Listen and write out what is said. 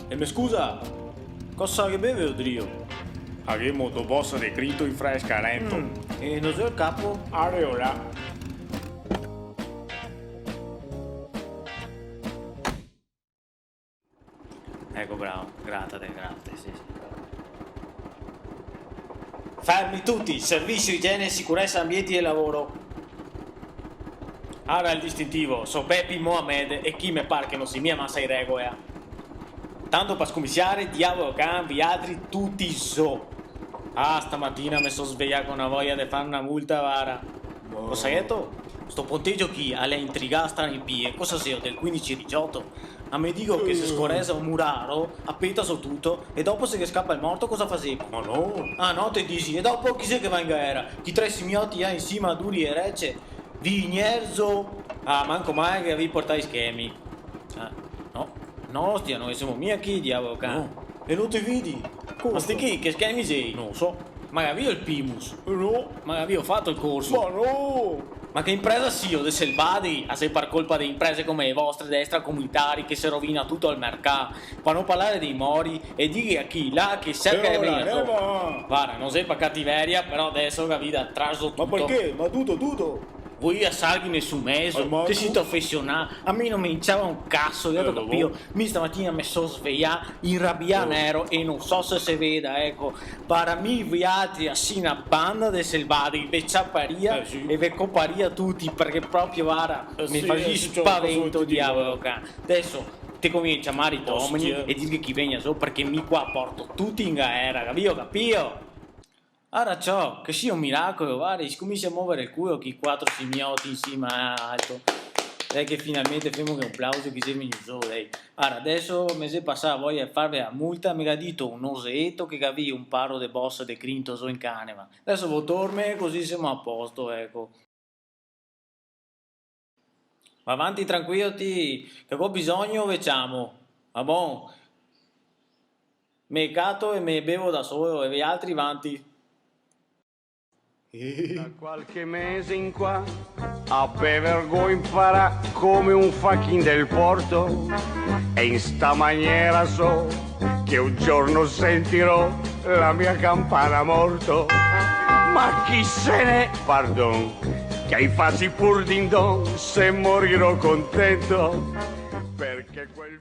E mi scusa, cosa che beve, oddio? Abbiamo due boss di grito in fresca, lento. E non so il capo? Areola. Ecco, bravo, grazie, sì. Fermi tutti, servizio, igiene, sicurezza, ambienti e lavoro. Ora il distintivo, so Peppi Mohamed e chi me pare che non si mia massa in regola. Tanto per scommissiare, diavolo cambi, altri tutti so. Ah, stamattina mi sono svegliato con una voglia di fare una multa vara. Lo sai detto? Sto ponteggio chi alle intrigata in pie, cosa sia del 15-18? A me dico che se scorresa un muraro, appena so tutto, e dopo se che scappa il morto cosa facevo? Ma no. Ah no, te dici, e dopo chi sei che va in gara? Chi tre simiotti ha insieme a duri e recce? Vignerzo. Ah, manco mai che vi portai schemi. Ah, no, stia, noi siamo mia chi, diavolo can. No. E non ti vedi? Ma sti chi, che schemi sei? Non so. Ma io il Pimus. No. Ma io ho fatto il corso. Ma no. Ma che impresa sia de selvadi a se per colpa di imprese come le vostre destra comunitari che si rovina tutto il mercato. Per non parlare dei mori e digli a chi là che cerca di venire. Guarda, non sei per cattiveria, però adesso la vita traso tutto. Ma perché? Ma tutto. Voi assalghi nessun meso, ti si professionale, a me non mi inciava un cazzo, io lo capivo, mi stamattina mi sono svegliato in rabbia nero e non so se si veda, ecco, per me vi altri assi una banda di selvati, ve ciapparia sì. e ve coparia tutti, perché proprio guarda, mi sì, fa sì, spavento, c'ho diavolo, adesso ti cominci a chiamare i uomini Ostia. e dire chi venga su, perché mi qua porto tutti in gaera, capio? Ora ciò, che sia un miracolo, guarda, si comincia a muovere il culo chi quattro signoti insieme a alto. Dai che finalmente famo un applauso che sei venuto, dai. Ora, adesso mi sei passato voglia di farvi la multa, mi ha detto un osetto che avevi un paro de boss de Crintoso in caneva. Adesso vo torme così siamo a posto, ecco. Va avanti tranquillo ti, che ho bisogno facciamo. Va buon. Me cato e me bevo da solo e gli altri avanti. Da qualche mese in qua a bevergo impara come un fucking del porto e in sta maniera so che un giorno sentirò la mia campana morto. Ma chi se ne, pardon, che ai fasi pur din don se morirò contento perché quel